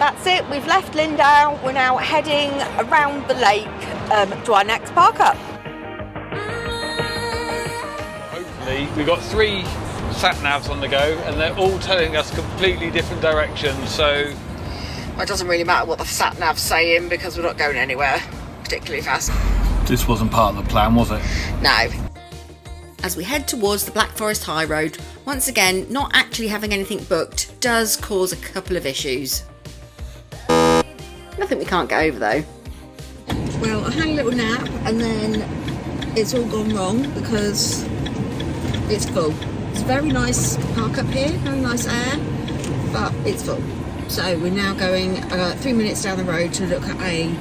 That's it, we've left Lindau. We're now heading around the lake to our next park up. Hopefully, we've got 3 sat-navs on the go and they're all telling us completely different directions, so... It doesn't really matter what the sat-nav's saying because we're not going anywhere particularly fast. This wasn't part of the plan, was it? No. As we head towards the Black Forest High Road, once again, not actually having anything booked does cause a couple of issues. Nothing we can't get over though. Well, I had a little nap and then it's all gone wrong because it's full. It's a very nice park up here, very nice air, but it's full. So we're now going 3 minutes down the road to look at a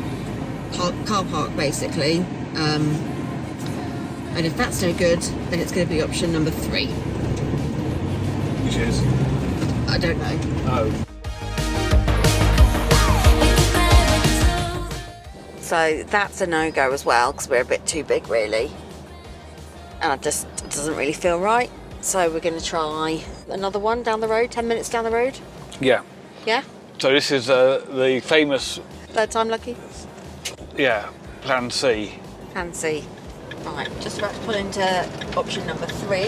car park basically. And if that's no good, then it's going to be option number 3. Which is? I don't know. Oh. So that's a no-go as well because we're a bit too big really. And it doesn't really feel right. So we're going to try another one down the road, 10 minutes down the road. Yeah. Yeah? So this is the famous... Third time lucky? Yeah, Plan C. Plan C. Right, just about to pull into option number 3.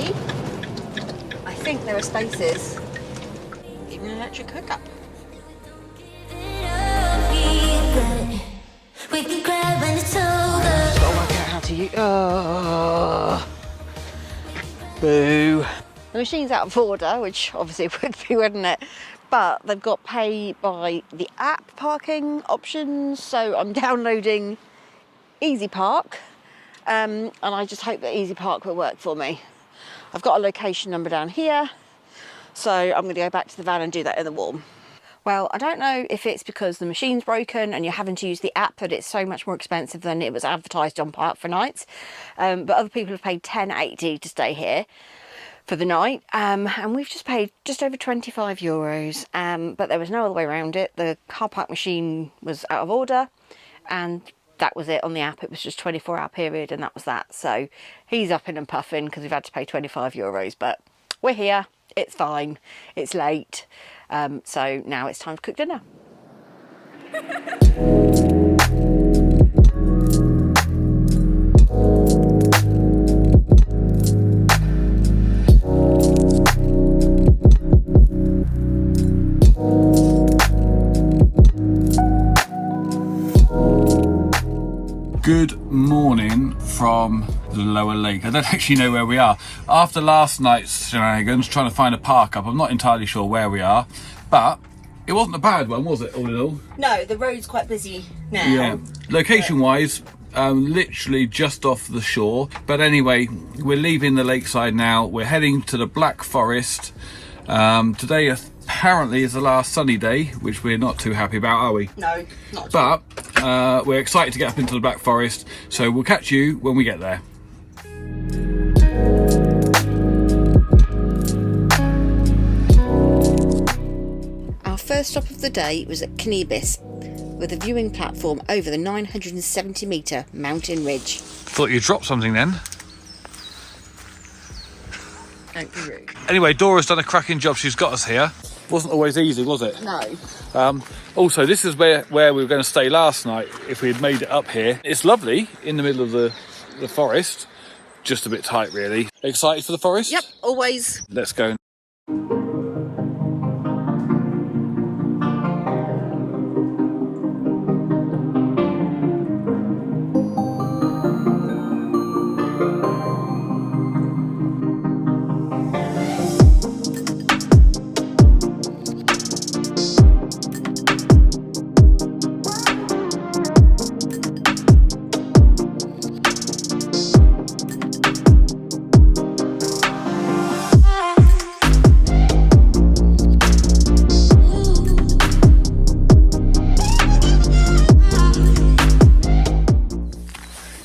I think there are spaces. Even an electric hookup. Gotta work out how to use. Oh. Boo. The machine's out of order, which obviously it would be, wouldn't it? But they've got pay by the app parking options, so I'm downloading Easy Park. And I just hope that Easy Park will work for me. I've got a location number down here, so I'm going to go back to the van and do that in the warm. Well, I don't know if it's because the machine's broken and you're having to use the app that it's so much more expensive than it was advertised on Park for Nights, but other people have paid £10.80 to stay here for the night, and we've just paid just over €25, but there was no other way around it. The car park machine was out of order, and that was it. On the app it was just 24-hour period, and that was that. So he's upping and puffing because we've had to pay €25, but we're here, it's fine, it's late, so now it's time to cook dinner. Good morning from the lower lake. I don't actually know where we are. After last night's shenanigans, trying to find a park up, I'm not entirely sure where we are, but it wasn't a bad one, was it, all in all? No, the road's quite busy now. Yeah, location-wise, literally just off the shore. But anyway, we're leaving the lakeside now. We're heading to the Black Forest. Today apparently is the last sunny day, which we're not too happy about, are we? No, not at all. But we're excited to get up into the Black Forest, so we'll catch you when we get there. Our first stop of the day was at Knebis, with a viewing platform over the 970-metre mountain ridge. Thought you dropped something then. Don't be rude. Anyway, Dora's done a cracking job. She's got us here. Wasn't always easy, was it? No. Also, this is where we were going to stay last night if we had made it up here. It's lovely in the middle of the forest. Just a bit tight, really. Excited for the forest? Yep, always. Let's go.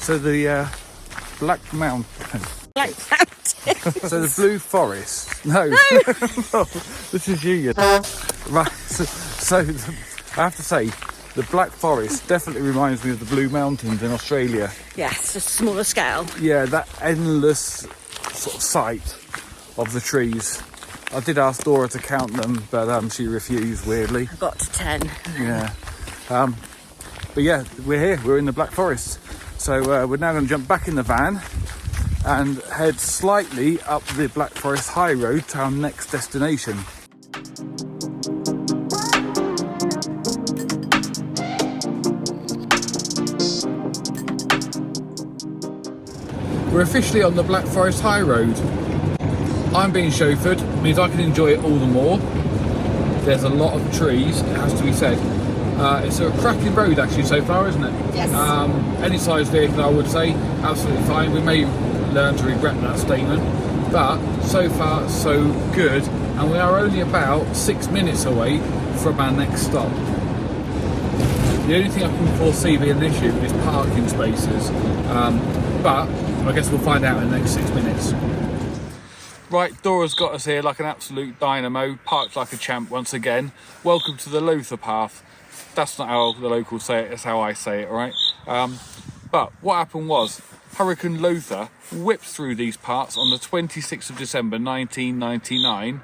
So the Black Mountain. Black Mountain. So the Blue Forest. No. Oh, this is you. Right. So I have to say, the Black Forest definitely reminds me of the Blue Mountains in Australia. Yes, just smaller scale. Yeah, that endless sort of sight of the trees. I did ask Dora to count them, but she refused, weirdly. I got to 10. Yeah. But yeah, we're here. We're in the Black Forest. So we're now going to jump back in the van and head slightly up the Black Forest High Road to our next destination. We're officially on the Black Forest High Road. I'm being chauffeured, means I can enjoy it all the more. There's a lot of trees, it has to be said. It's a cracking road actually so far, isn't it? Yes. Any size vehicle, I would say, absolutely fine. We may learn to regret that statement, but so far so good. And we are only about 6 minutes away from our next stop. The only thing I can foresee being an issue is parking spaces, but I guess we'll find out in the next 6 minutes. Right, Dora's got us here like an absolute dynamo, parked like a champ once again. Welcome to the Lotharpfad. That's not how the locals say it, it's how I say it, alright? But what happened was, Hurricane Lothar whipped through these parts on the 26th of December 1999,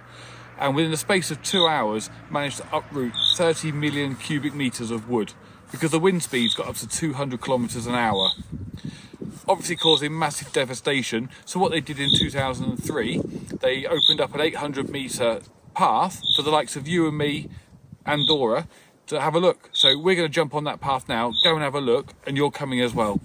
and within the space of 2 hours managed to uproot 30 million cubic metres of wood, because the wind speeds got up to 200 kilometres an hour. Obviously causing massive devastation. So what they did in 2003, they opened up an 800 metre path for the likes of you and me and Dora to have a look. So we're going to jump on that path now, go and have a look, and you're coming as well.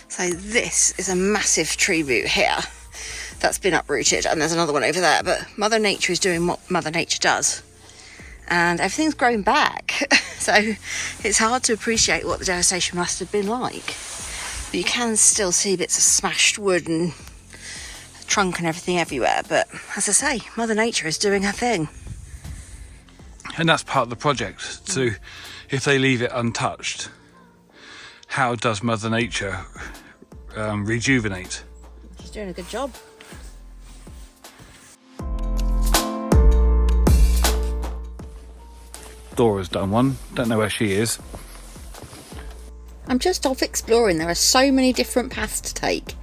So this is a massive tree root here that's been uprooted, and there's another one over there, but Mother Nature is doing what Mother Nature does, and everything's grown back. So it's hard to appreciate what the devastation must have been like, but you can still see bits of smashed wood and trunk and everything everywhere. But as I say, Mother Nature is doing her thing. And that's part of the project. So if they leave it untouched, how does Mother Nature rejuvenate? She's doing a good job. Dora's done one. Don't know where she is. I'm just off exploring. There are so many different paths to take.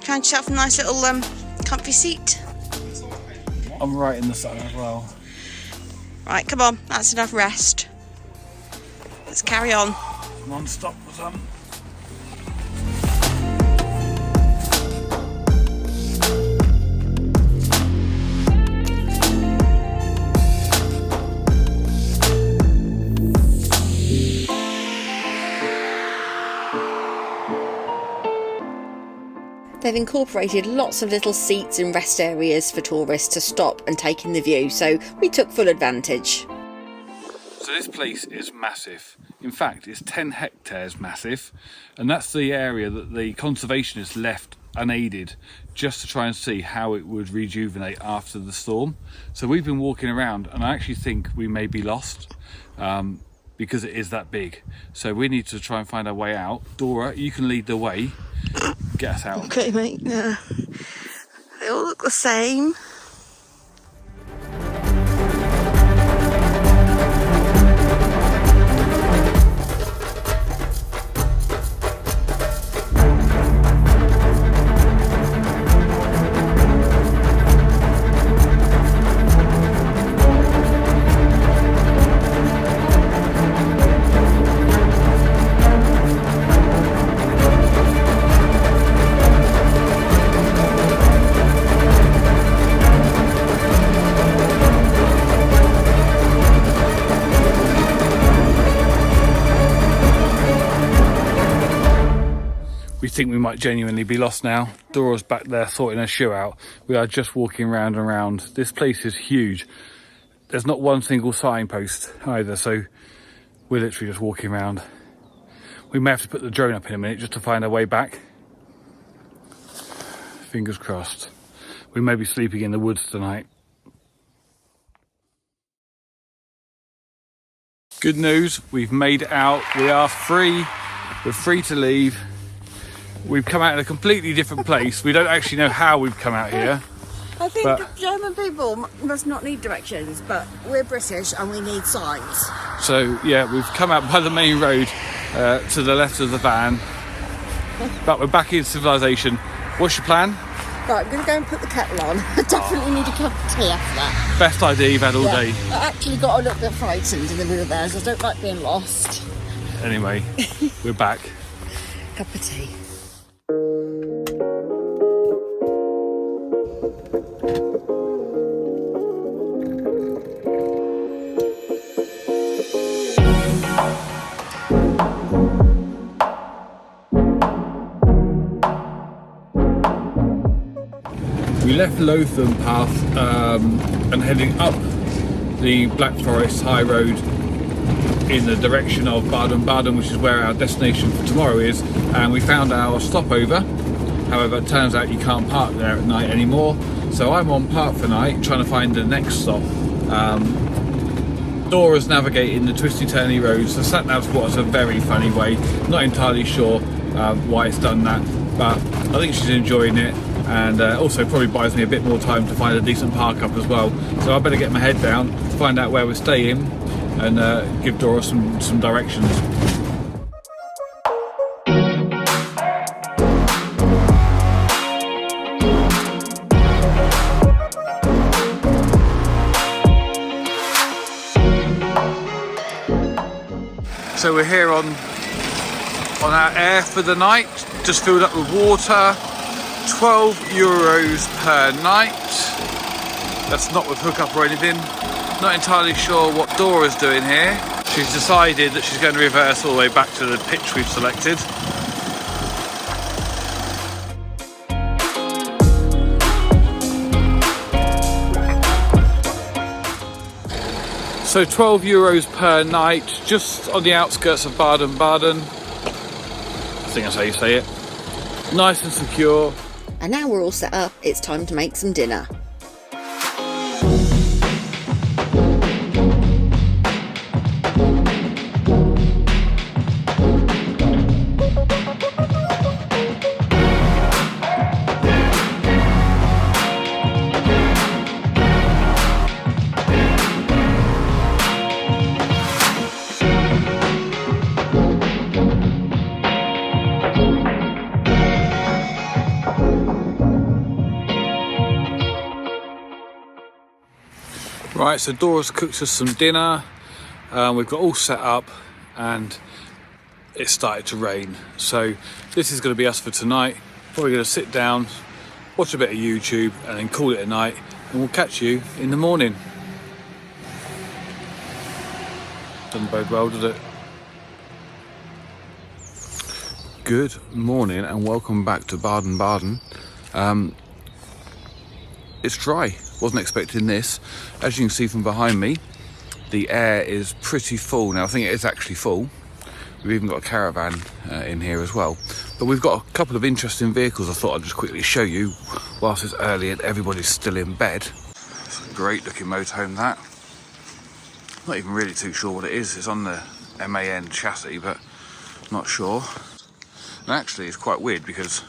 Find yourself a nice little comfy seat. I'm right in the sun as well. Right, come on, that's enough rest. Let's carry on. Non-stop for some. They've incorporated lots of little seats and rest areas for tourists to stop and take in the view, so we took full advantage. So this place is massive. In fact, it's 10 hectares massive, and that's the area that the conservationists left unaided just to try and see how it would rejuvenate after the storm. So we've been walking around, and I actually think we may be lost because it is that big. So we need to try and find our way out. Dora, you can lead the way. Get us out. Okay, mate. Yeah. They all look the same. We think we might genuinely be lost now. Dora's back there sorting her shoe out. We are just walking round and round. This place is huge. There's not one single signpost either, so we're literally just walking around. We may have to put the drone up in a minute just to find our way back. Fingers crossed. We may be sleeping in the woods tonight. Good news, we've made it out. We are free. We're free to leave. We've come out in a completely different place. We don't actually know how we've come out here. I think German people must not need directions, but we're British and we need signs. So yeah, we've come out by the main road to the left of the van. But we're back in civilization. What's your plan? Right, I'm going to go and put the kettle on. I definitely need a cup of tea after that. Best idea you've had all day. I actually got a little bit frightened in the middle of there, so I don't like being lost. Anyway, we're back. Cup of tea. We left Lotharpfad and heading up the Black Forest High Road in the direction of Baden-Baden, which is where our destination for tomorrow is, and we found our stopover. However, it turns out you can't park there at night anymore, so I'm on Park for Night trying to find the next stop. Dora's navigating the twisty-turny roads. The sat-nav's got us a very funny way. Not entirely sure why it's done that, but I think she's enjoying it, and also probably buys me a bit more time to find a decent park up as well. So I better get my head down, find out where we're staying, and give Dora some directions. So we're here on our air for the night, just filled up with water. 12 euros per night. That's not with hookup or anything. Not entirely sure what Dora's doing here. She's decided that she's going to reverse all the way back to the pitch we've selected. So 12 euros per night, just on the outskirts of Baden-Baden. I think that's how you say it. Nice and secure. And now we're all set up, it's time to make some dinner. Right, so Dora's cooked us some dinner. We've got all set up and it started to rain. So this is going to be us for tonight. Probably going to sit down, watch a bit of YouTube and then call it a night, and we'll catch you in the morning. Doesn't bode well, does it? Good morning and welcome back to Baden-Baden. It's dry. Wasn't expecting this. As you can see from behind me, the air is pretty full now. I think it is actually full. We've even got a caravan in here as well. But we've got a couple of interesting vehicles I thought I'd just quickly show you whilst it's early and everybody's still in bed. It's a great looking motorhome, that. Not even really too sure what it is. It's on the MAN chassis, but not sure. And actually it's quite weird because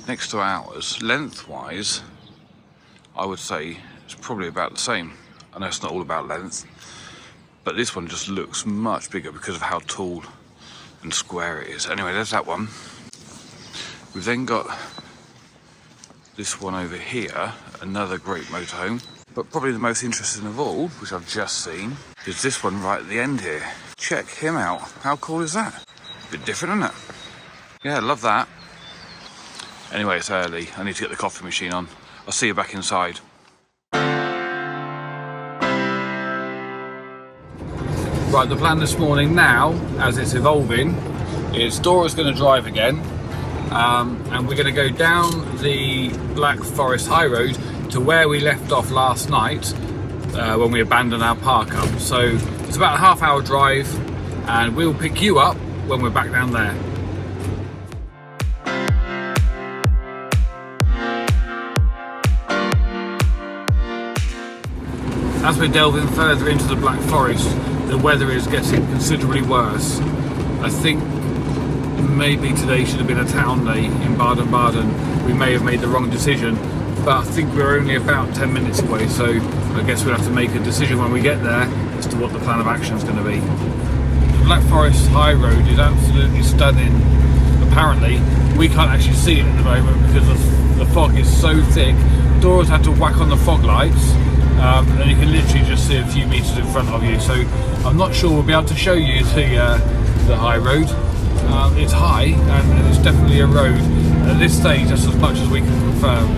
next to ours, lengthwise, I would say it's probably about the same. I know it's not all about length, but this one just looks much bigger because of how tall and square it is. Anyway, there's that one. We've then got this one over here, another great motorhome, but probably the most interesting of all, which I've just seen, is this one right at the end here. Check him out. How cool is that? A bit different, isn't it? Yeah, I love that. Anyway, it's early. I need to get the coffee machine on. I'll see you back inside. Right, the plan this morning now, as it's evolving, is Dora's going to drive again, and we're going to go down the Black Forest High Road to where we left off last night when we abandoned our park up. So it's about a half-hour drive, and we'll pick you up when we're back down there. As we're delving further into the Black Forest, the weather is getting considerably worse. I think maybe today should have been a town day in Baden-Baden. We may have made the wrong decision, but I think we're only about 10 minutes away, so I guess we'll have to make a decision when we get there as to what the plan of action is going to be. The Black Forest High Road is absolutely stunning. Apparently, we can't actually see it at the moment because the fog is so thick. Dora's had to whack on the fog lights, and you can literally just see a few meters in front of you. So I'm not sure we'll be able to show you the high road. It's high and it's definitely a road. At this stage, that's as much as we can confirm.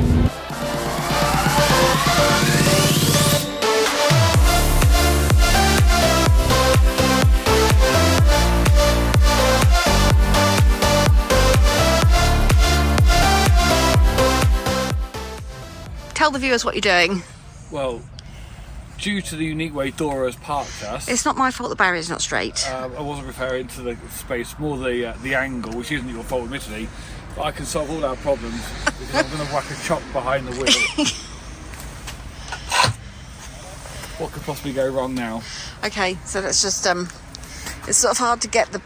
Tell the viewers what you're doing. Well, due to the unique way Dora has parked us, It's not my fault the barrier's not straight. I wasn't referring to the space, more the angle, which isn't your fault admittedly, but I can solve all our problems because I'm going to whack a chop behind the wheel. What could possibly go wrong now? Okay, so let's just it's sort of hard to get the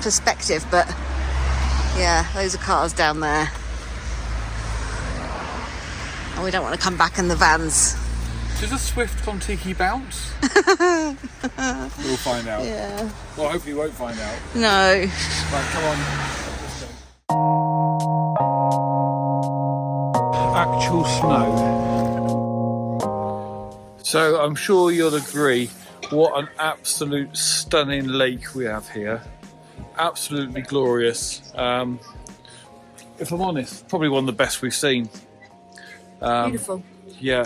perspective, but yeah, those are cars down there. And we don't want to come back in the vans. Does a Swift Contiki bounce? We'll find out. Yeah. Well, hopefully we won't find out. No. Right, come on. Actual snow. So I'm sure you'll agree what an absolute stunning lake we have here. Absolutely glorious. If I'm honest, probably one of the best we've seen. Beautiful. Yeah,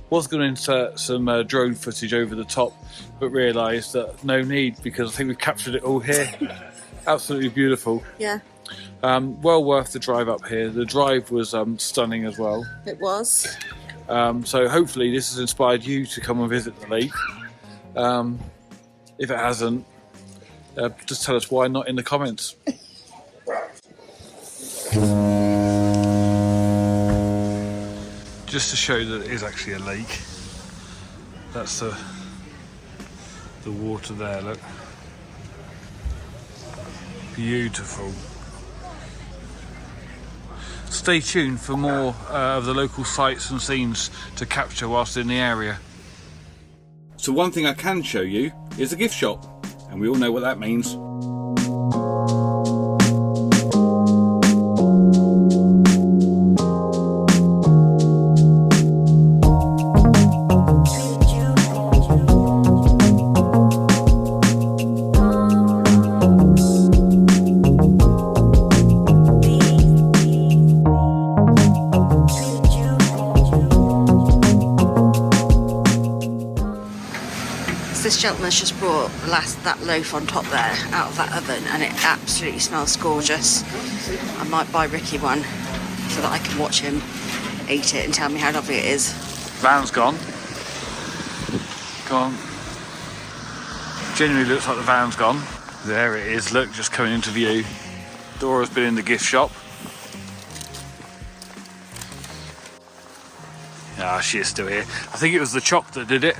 was going to insert some drone footage over the top, but realised that no need because I think we've captured it all here. Absolutely beautiful. Yeah, well worth the drive up here. The drive was stunning as well. it was. So hopefully this has inspired you to come and visit the lake. If it hasn't, just tell us why not in the comments. Just to show that it is actually a lake. That's the water there, look. Beautiful. Stay tuned for more of the local sights and scenes to capture whilst in the area. So one thing I can show you is a gift shop, and we all know what that means. This gentleman's just brought that loaf on top there out of that oven, and it absolutely smells gorgeous. I might buy Riki one so that I can watch him eat it and tell me how lovely it is. Van's gone. Gone. Genuinely looks like the van's gone. There it is, look, just coming into view. Dora's been in the gift shop. Ah, she is still here. I think it was the chop that did it.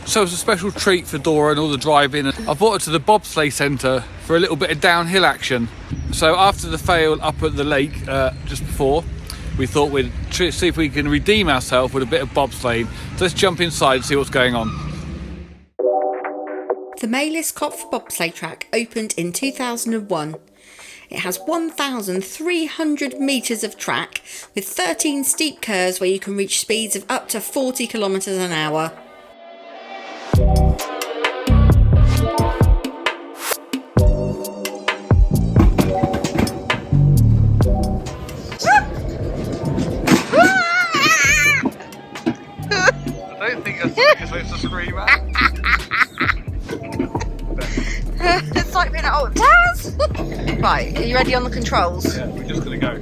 So it's a special treat for Dora and all the driving. I brought her to the Bobsleigh Centre for a little bit of downhill action. So after the fail up at the lake just before, we thought we'd see if we can redeem ourselves with a bit of bobsleighing. So let's jump inside and see what's going on. The Maylis Kopf bobsleigh track opened in 2001. It has 1,300 metres of track with 13 steep curves where you can reach speeds of up to 40 kilometres an hour. I don't think you're supposed to scream out. It's like being at old Taz. Right, are you ready on the controls? Yeah, we're just going to go.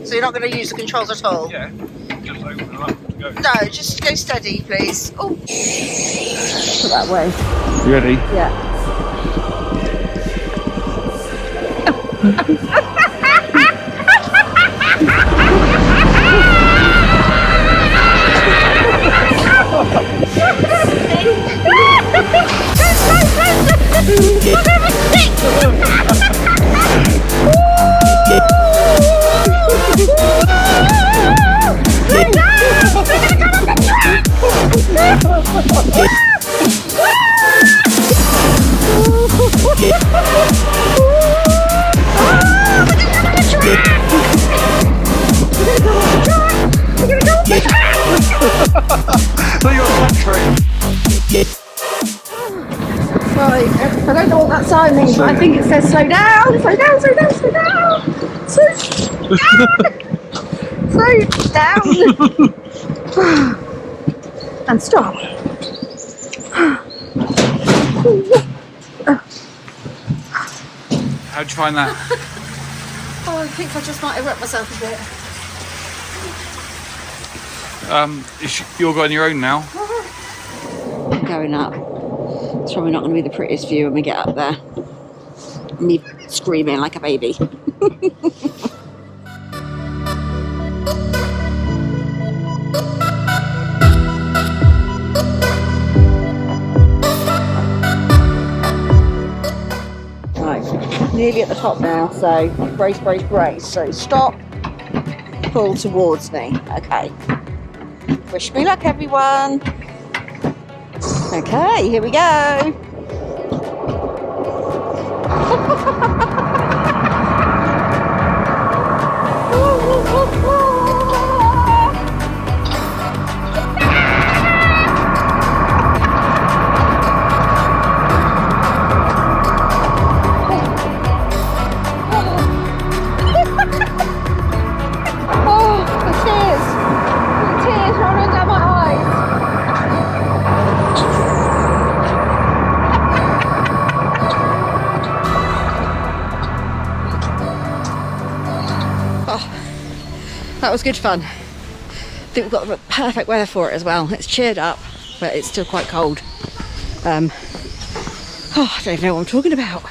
So you're not going to use the controls at all? Yeah, just open them up to go. No, just go steady, please. Oh. Put that way. You ready? Yeah. Right, I don't know what that sign means, but I think it says slow down, slow down, slow down, slow down, slow down, slow down, and stop. How'd you find that? Oh, I think I just might have wrecked myself a bit. You're going your own now. I'm going up. It's probably not going to be the prettiest view when we get up there. Me screaming like a baby. Right, nearly at the top now, so brace, brace, brace. So stop, pull towards me. Okay. Wish me luck, everyone. Okay, here we go. Oh, the tears rolling down my eyes. That was good fun. I think we've got the perfect weather for it as well. It's cheered up, but it's still quite cold. I don't even know what I'm talking about.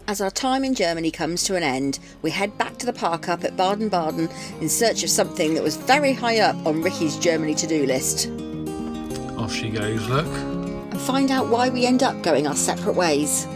As our time in Germany comes to an end, we head back to the park up at Baden-Baden in search of something that was very high up on Riki's Germany to-do list. Off she goes, look. And find out why we end up going our separate ways.